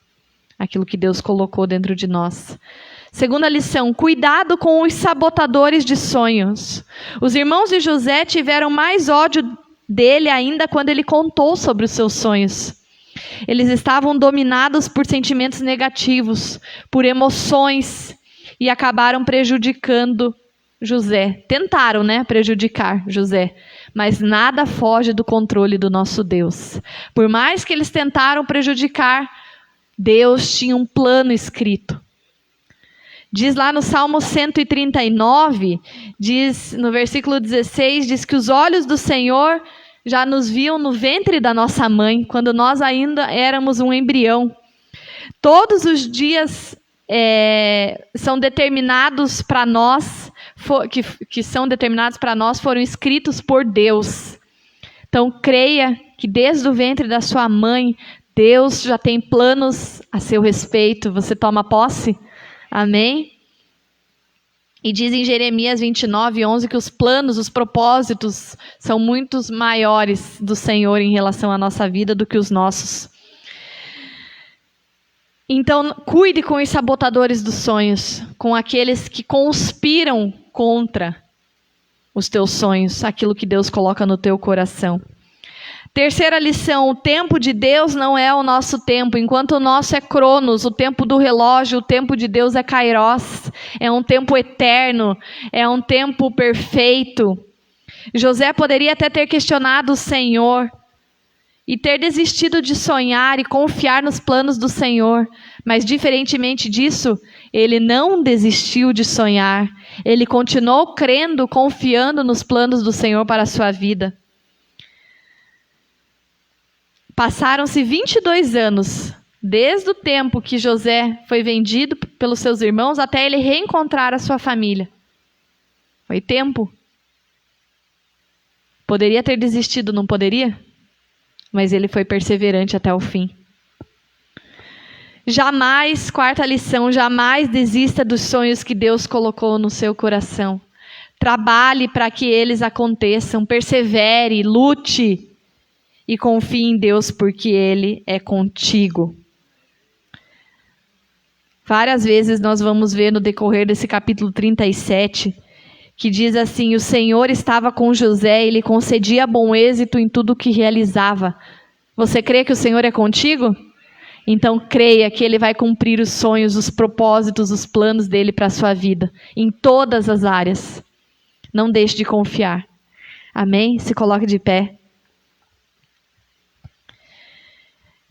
Speaker 3: aquilo que Deus colocou dentro de nós. Segunda lição, cuidado com os sabotadores de sonhos. Os irmãos de José tiveram mais ódio dele ainda quando ele contou sobre os seus sonhos. Eles estavam dominados por sentimentos negativos, por emoções, e acabaram prejudicando José. Tentaram, prejudicar José, mas nada foge do controle do nosso Deus. Por mais que eles tentaram prejudicar, Deus tinha um plano escrito. Diz lá no Salmo 139, diz no versículo 16, diz que os olhos do Senhor já nos viam no ventre da nossa mãe, quando nós ainda éramos um embrião. Todos os dias são determinados para nós, que são determinados para nós, foram escritos por Deus. Então creia que desde o ventre da sua mãe, Deus já tem planos a seu respeito. Você toma posse? Amém? E diz em Jeremias 29:11 que os planos, os propósitos são muito maiores do Senhor em relação à nossa vida do que os nossos. Então, cuide com os sabotadores dos sonhos, com aqueles que conspiram contra os teus sonhos, aquilo que Deus coloca no teu coração. Terceira lição, o tempo de Deus não é o nosso tempo. Enquanto o nosso é Cronos, o tempo do relógio, o tempo de Deus é Kairos. É um tempo eterno, é um tempo perfeito. José poderia até ter questionado o Senhor e ter desistido de sonhar e confiar nos planos do Senhor. Mas, diferentemente disso, ele não desistiu de sonhar. Ele continuou crendo, confiando nos planos do Senhor para a sua vida. Passaram-se 22 anos, desde o tempo que José foi vendido pelos seus irmãos até ele reencontrar a sua família. Foi tempo. Poderia ter desistido, não poderia? Mas ele foi perseverante até o fim. Jamais, quarta lição, jamais desista dos sonhos que Deus colocou no seu coração. Trabalhe para que eles aconteçam, persevere, lute e confie em Deus, porque Ele é contigo. Várias vezes nós vamos ver no decorrer desse capítulo 37, que diz assim: o Senhor estava com José e lhe concedia bom êxito em tudo o que realizava. Você crê que o Senhor é contigo? Então creia que Ele vai cumprir os sonhos, os propósitos, os planos dEle para a sua vida, em todas as áreas. Não deixe de confiar. Amém? Se coloque de pé.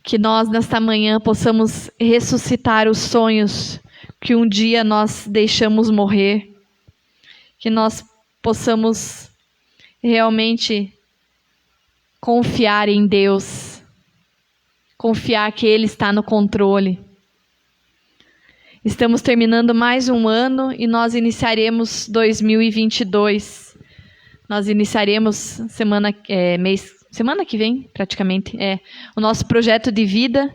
Speaker 3: Que nós, nesta manhã, possamos ressuscitar os sonhos que um dia nós deixamos morrer. Que nós possamos realmente confiar em Deus. Confiar que Ele está no controle. Estamos terminando mais um ano e nós iniciaremos 2022. Nós iniciaremos semana que vem, praticamente, o nosso projeto de vida,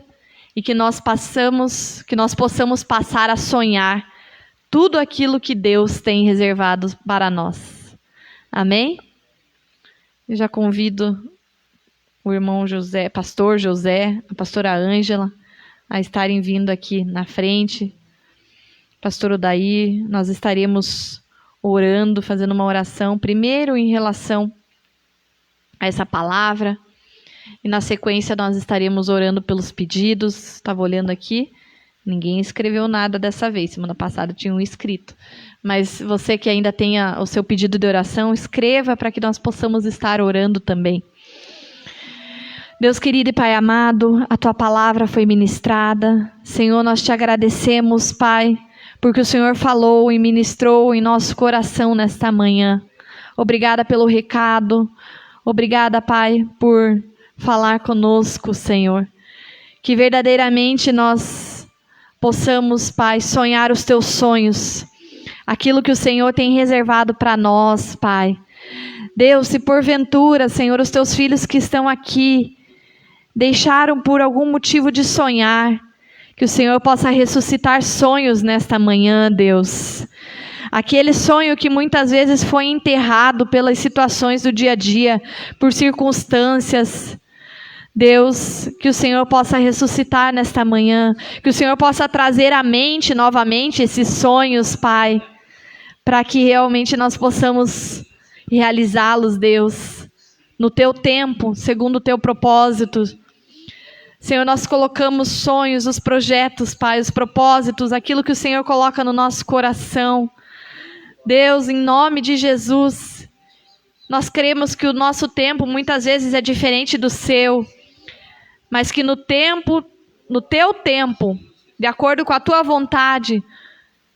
Speaker 3: e que nós possamos passar a sonhar tudo aquilo que Deus tem reservado para nós. Amém? Eu já convido o irmão José, pastor José, a pastora Ângela, a estarem vindo aqui na frente. Pastor Odair, nós estaremos orando, fazendo uma oração, primeiro em relação a essa palavra, e na sequência nós estaremos orando pelos pedidos. Estava olhando aqui, ninguém escreveu nada dessa vez, semana passada tinha um escrito, mas você que ainda tenha o seu pedido de oração, escreva para que nós possamos estar orando também. Deus querido e Pai amado, a Tua palavra foi ministrada. Senhor, nós Te agradecemos, Pai, porque o Senhor falou e ministrou em nosso coração nesta manhã. Obrigada pelo recado. Obrigada, Pai, por falar conosco, Senhor. Que verdadeiramente nós possamos, Pai, sonhar os Teus sonhos. Aquilo que o Senhor tem reservado para nós, Pai. Deus, se porventura, Senhor, os Teus filhos que estão aqui deixaram por algum motivo de sonhar, que o Senhor possa ressuscitar sonhos nesta manhã, Deus. Aquele sonho que muitas vezes foi enterrado pelas situações do dia a dia, por circunstâncias. Deus, que o Senhor possa ressuscitar nesta manhã, que o Senhor possa trazer à mente novamente esses sonhos, Pai, para que realmente nós possamos realizá-los, Deus, no Teu tempo, segundo o Teu propósito. Senhor, nós colocamos sonhos, os projetos, Pai, os propósitos, aquilo que o Senhor coloca no nosso coração. Deus, em nome de Jesus, nós cremos que o nosso tempo muitas vezes é diferente do seu, mas que no Teu tempo, de acordo com a Tua vontade,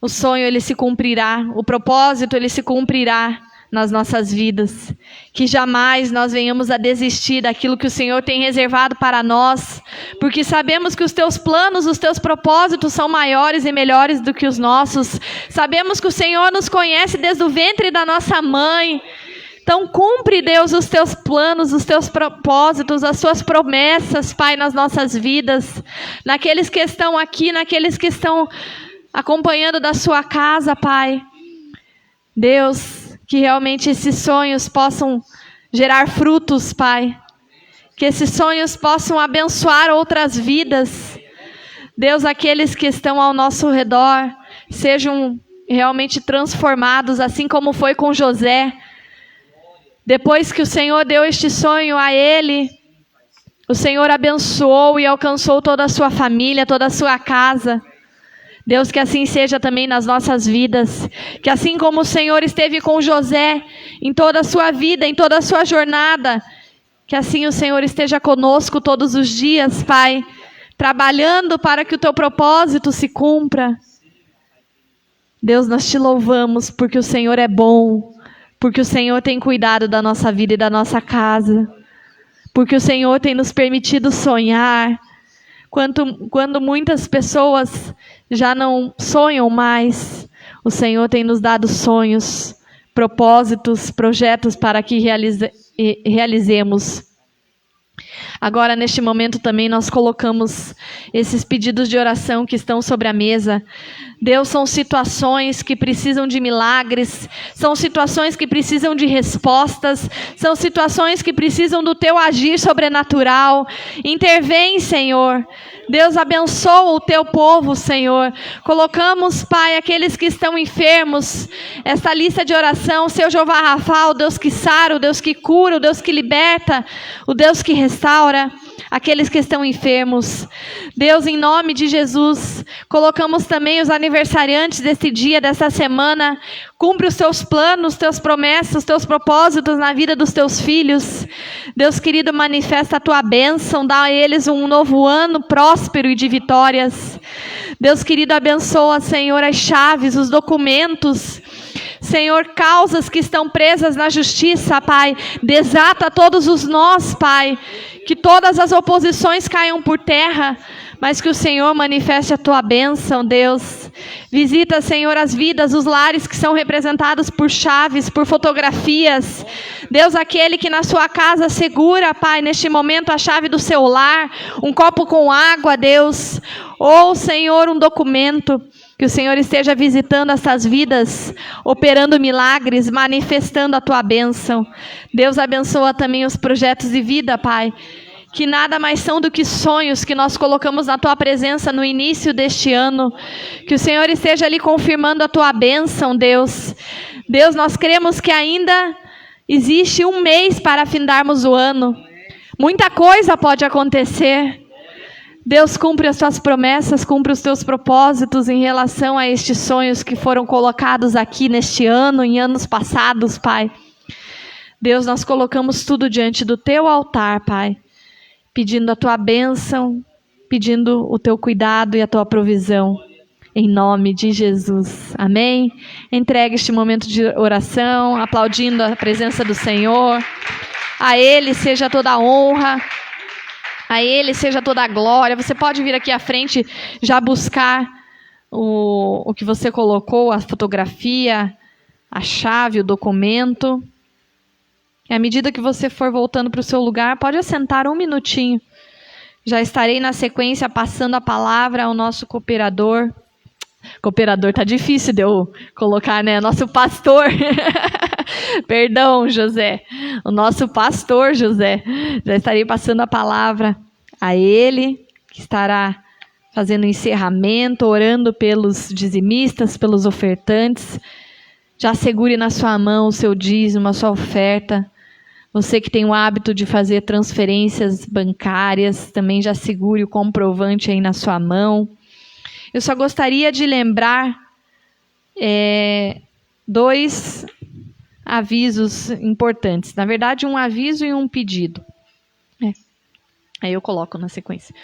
Speaker 3: o sonho ele se cumprirá, o propósito ele se cumprirá nas nossas vidas. Que jamais nós venhamos a desistir daquilo que o Senhor tem reservado para nós, porque sabemos que os Teus planos, os Teus propósitos são maiores e melhores do que os nossos. Sabemos que o Senhor nos conhece desde o ventre da nossa mãe. Então cumpre, Deus, os Teus planos, os Teus propósitos, as Suas promessas, Pai, nas nossas vidas, naqueles que estão aqui, naqueles que estão acompanhando da Sua casa, Pai. Deus, que realmente esses sonhos possam gerar frutos, Pai. Que esses sonhos possam abençoar outras vidas. Deus, aqueles que estão ao nosso redor sejam realmente transformados, assim como foi com José. Depois que o Senhor deu este sonho a ele, o Senhor abençoou e alcançou toda a sua família, toda a sua casa. Deus, que assim seja também nas nossas vidas, que assim como o Senhor esteve com José em toda a sua vida, em toda a sua jornada, que assim o Senhor esteja conosco todos os dias, Pai, trabalhando para que o Teu propósito se cumpra. Deus, nós Te louvamos porque o Senhor é bom, porque o Senhor tem cuidado da nossa vida e da nossa casa, porque o Senhor tem nos permitido sonhar, quando muitas pessoas já não sonham mais, o Senhor tem nos dado sonhos, propósitos, projetos para que realizemos. Agora, neste momento também, nós colocamos esses pedidos de oração que estão sobre a mesa. Deus, são situações que precisam de milagres, são situações que precisam de respostas, são situações que precisam do Teu agir sobrenatural. Intervém, Senhor. Deus, abençoa o Teu povo, Senhor. Colocamos, Pai, aqueles que estão enfermos, essa lista de oração, Seu Jeová Rafa, o Deus que sara, o Deus que cura, o Deus que liberta, o Deus que restaura aqueles que estão enfermos. Deus, em nome de Jesus, colocamos também os aniversariantes desse dia, dessa semana. Cumpre os Teus planos, os Teus promessas, os Teus propósitos na vida dos Teus filhos. Deus querido, manifesta a Tua bênção, dá a eles um novo ano próspero e de vitórias. Deus querido, abençoa, Senhor, as chaves, os documentos. Senhor, causas que estão presas na justiça, Pai. Desata todos os nós, Pai. Que todas as oposições caiam por terra, mas que o Senhor manifeste a Tua bênção, Deus. Visita, Senhor, as vidas, os lares que são representados por chaves, por fotografias. Deus, aquele que na sua casa segura, Pai, neste momento a chave do seu lar, um copo com água, Deus. Ou, Senhor, um documento. Que o Senhor esteja visitando essas vidas, operando milagres, manifestando a Tua bênção. Deus, abençoa também os projetos de vida, Pai, que nada mais são do que sonhos que nós colocamos na Tua presença no início deste ano. Que o Senhor esteja ali confirmando a Tua bênção, Deus. Deus, nós cremos que ainda existe um mês para findarmos o ano. Muita coisa pode acontecer. Deus, cumpre as Tuas promessas, cumpre os Teus propósitos em relação a estes sonhos que foram colocados aqui neste ano, em anos passados, Pai. Deus, nós colocamos tudo diante do Teu altar, Pai, pedindo a Tua bênção, pedindo o Teu cuidado e a Tua provisão, em nome de Jesus. Amém? Entregue este momento de oração, aplaudindo a presença do Senhor. A Ele seja toda a honra. A Ele seja toda a glória. Você pode vir aqui à frente já buscar o que você colocou, a fotografia, a chave, o documento. E à medida que você for voltando para o seu lugar, pode assentar um minutinho. Já estarei na sequência passando a palavra ao nosso cooperador. Cooperador, tá difícil de eu colocar, né? Nosso pastor. Perdão, José. O nosso pastor, José. Já estarei passando a palavra a ele, que estará fazendo o encerramento, orando pelos dizimistas, pelos ofertantes. Já segure na sua mão o seu dízimo, a sua oferta. Você que tem o hábito de fazer transferências bancárias, também já segure o comprovante aí na sua mão. Eu só gostaria de lembrar dois avisos importantes. Na verdade, um aviso e um pedido. Aí eu coloco na sequência.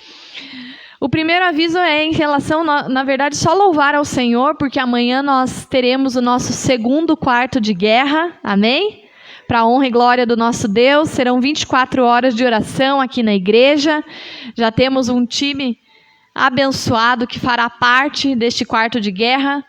Speaker 3: O primeiro aviso é em relação, na verdade, só louvar ao Senhor, porque amanhã nós teremos o nosso segundo quarto de guerra. Amém? Para a honra e glória do nosso Deus. Serão 24 horas de oração aqui na igreja. Já temos um time abençoado que fará parte deste quarto de guerra.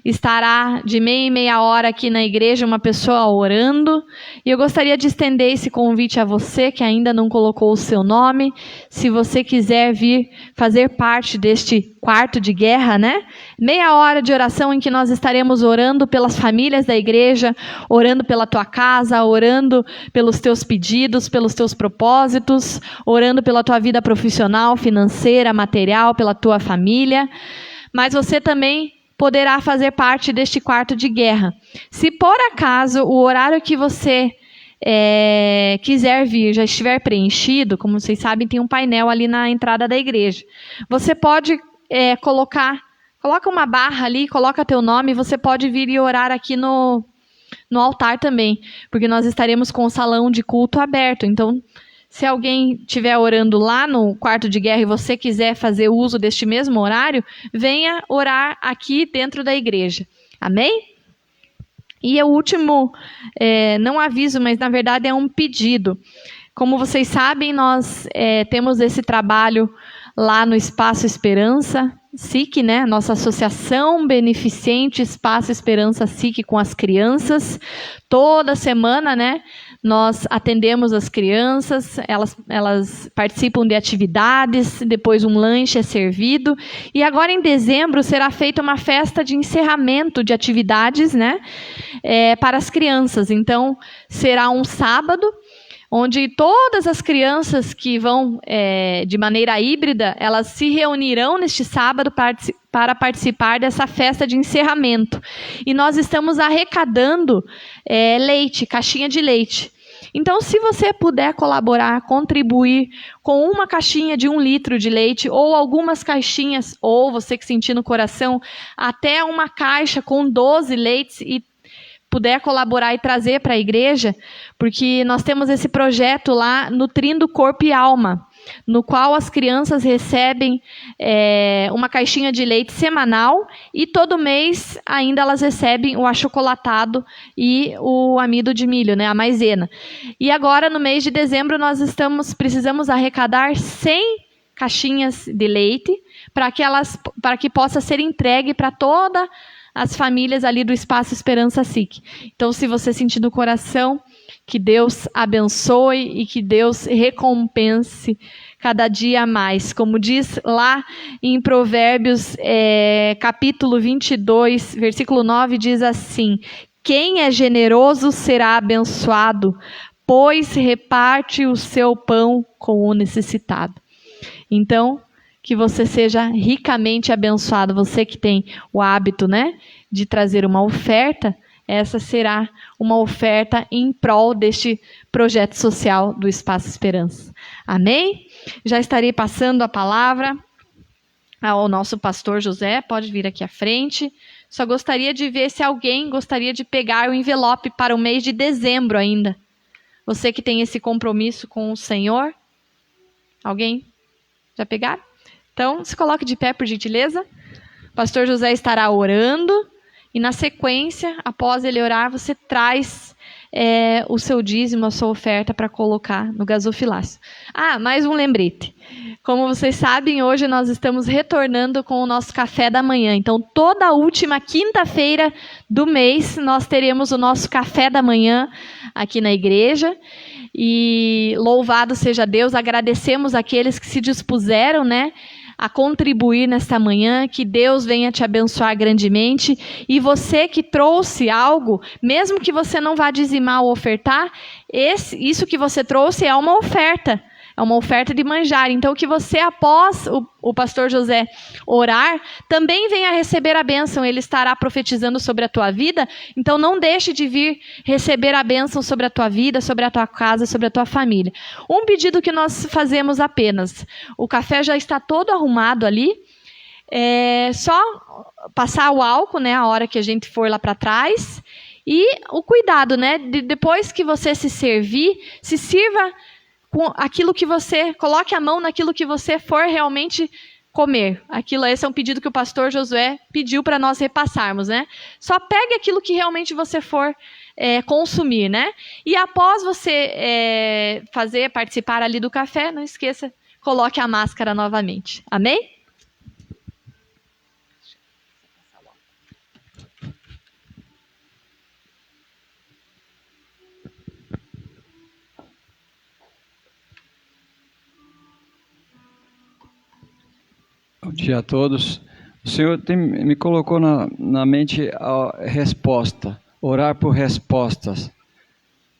Speaker 3: Estará de meia em meia hora aqui na igreja uma pessoa orando. E eu gostaria de estender esse convite a você que ainda não colocou o seu nome. Se você quiser vir fazer parte deste quarto de guerra, né? Meia hora de oração em que nós estaremos orando pelas famílias da igreja, orando pela tua casa, orando pelos teus pedidos, pelos teus propósitos, orando pela tua vida profissional, financeira, material, pela tua família. Mas você também poderá fazer parte deste quarto de guerra. Se por acaso o horário que você quiser vir já estiver preenchido, como vocês sabem, tem um painel ali na entrada da igreja. Você pode coloca uma barra ali, coloca teu nome, você pode vir e orar aqui no altar também, porque nós estaremos com o salão de culto aberto. Então, se alguém estiver orando lá no quarto de guerra e você quiser fazer uso deste mesmo horário, venha orar aqui dentro da igreja. Amém? E o último, não aviso, mas na verdade é um pedido. Como vocês sabem, nós temos esse trabalho lá no Espaço Esperança SIC, né? Nossa Associação Beneficente Espaço Esperança SIC com as crianças. Toda semana, né? nós atendemos as crianças, elas participam de atividades, depois um lanche é servido. E agora em dezembro será feita uma festa de encerramento de atividades, né, para as crianças. Então será um sábado, onde todas as crianças que vão de maneira híbrida, elas se reunirão neste sábado para participar dessa festa de encerramento. E nós estamos arrecadando leite, caixinha de leite. Então, se você puder colaborar, contribuir com uma caixinha de 1 litro de leite, ou algumas caixinhas, ou você que sentir no coração, até uma caixa com 12 leites e puder colaborar e trazer para a igreja, porque nós temos esse projeto lá, Nutrindo Corpo e Alma, no qual as crianças recebem uma caixinha de leite semanal e todo mês ainda elas recebem o achocolatado e o amido de milho, né, a maisena. E agora, no mês de dezembro, nós precisamos arrecadar 100 caixinhas de leite para que possa ser entregue para toda as famílias ali do Espaço Esperança SIC. Então, se você sentir no coração, que Deus abençoe e que Deus recompense cada dia mais. Como diz lá em Provérbios, capítulo 22, versículo 9, diz assim: quem é generoso será abençoado, pois reparte o seu pão com o necessitado. Então, que você seja ricamente abençoado. Você que tem o hábito, né, de trazer uma oferta, essa será uma oferta em prol deste projeto social do Espaço Esperança. Amém? Já estarei passando a palavra ao nosso pastor José. Pode vir aqui à frente. Só gostaria de ver se alguém gostaria de pegar o envelope para o mês de dezembro ainda. Você que tem esse compromisso com o Senhor. Alguém? Já pegaram? Então, se coloque de pé, por gentileza. O pastor José estará orando. E na sequência, após ele orar, você traz o seu dízimo, a sua oferta para colocar no gasofilácio. Mais um lembrete. Como vocês sabem, hoje nós estamos retornando com o nosso café da manhã. Então, toda a última quinta-feira do mês, nós teremos o nosso café da manhã aqui na igreja. E louvado seja Deus, agradecemos aqueles que se dispuseram, né, a contribuir nesta manhã, que Deus venha te abençoar grandemente. E você que trouxe algo, mesmo que você não vá dizimar ou ofertar, isso que você trouxe é uma oferta de manjar. Então, que você, após o pastor José orar, também venha receber a bênção. Ele estará profetizando sobre a tua vida. Então, não deixe de vir receber a bênção sobre a tua vida, sobre a tua casa, sobre a tua família. Um pedido que nós fazemos apenas. O café já está todo arrumado ali. Só passar o álcool, né, a hora que a gente for lá para trás. E o cuidado, né, depois que você se servir, se sirva com aquilo que você, coloque a mão naquilo que você for realmente comer. Esse é um pedido que o pastor Josué pediu para nós repassarmos, né? Só pegue aquilo que realmente você for consumir, né? E após você participar ali do café, não esqueça, coloque a máscara novamente. Amém?
Speaker 2: Bom dia a todos. O Senhor me colocou na mente a resposta, orar por respostas.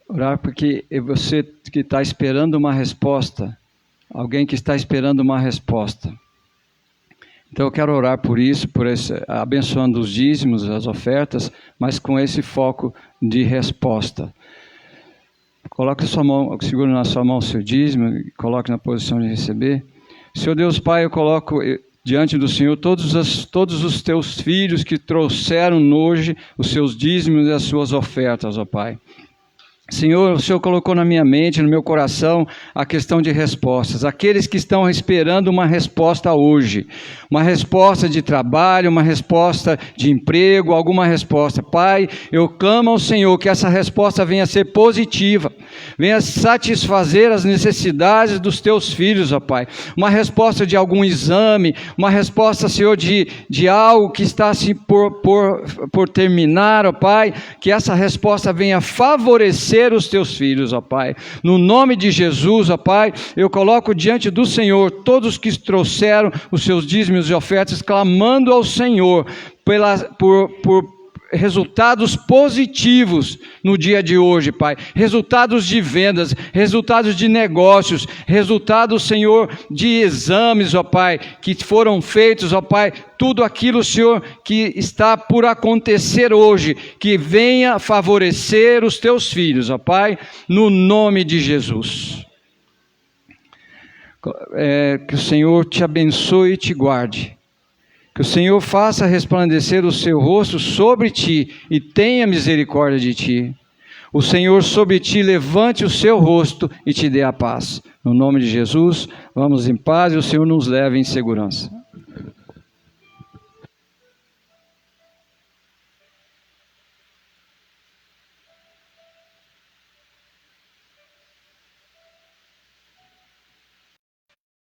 Speaker 2: Orar porque você que está esperando uma resposta, alguém que está esperando uma resposta. Então eu quero orar por isso, abençoando os dízimos, as ofertas, mas com esse foco de resposta. Coloque a sua mão, segure na sua mão o seu dízimo, coloque na posição de receber. Senhor Deus Pai, eu coloco diante do Senhor todos os teus filhos que trouxeram hoje os seus dízimos e as suas ofertas, ó Pai. Senhor, o Senhor colocou na minha mente, no meu coração, a questão de respostas. Aqueles que estão esperando uma resposta hoje, uma resposta de trabalho, uma resposta de emprego, alguma resposta. Pai, eu clamo ao Senhor que essa resposta venha ser positiva, venha satisfazer as necessidades dos teus filhos, ó Pai. Uma resposta de algum exame, uma resposta, Senhor, de algo que está assim por terminar, ó Pai, que essa resposta venha favorecer favorecer os teus filhos, ó Pai. No nome de Jesus, ó Pai, eu coloco diante do Senhor todos que trouxeram os seus dízimos e ofertas, clamando ao Senhor por resultados positivos no dia de hoje, Pai. Resultados de vendas, resultados de negócios, resultados, Senhor, de exames, ó Pai, que foram feitos, ó Pai. Tudo aquilo, Senhor, que está por acontecer hoje, que venha favorecer os teus filhos, ó Pai, no nome de Jesus. Que o Senhor te abençoe e te guarde. Que o Senhor faça resplandecer o seu rosto sobre ti e tenha misericórdia de ti. O Senhor sobre ti levante o seu rosto e te dê a paz. No nome de Jesus, vamos em paz e o Senhor nos leve em segurança.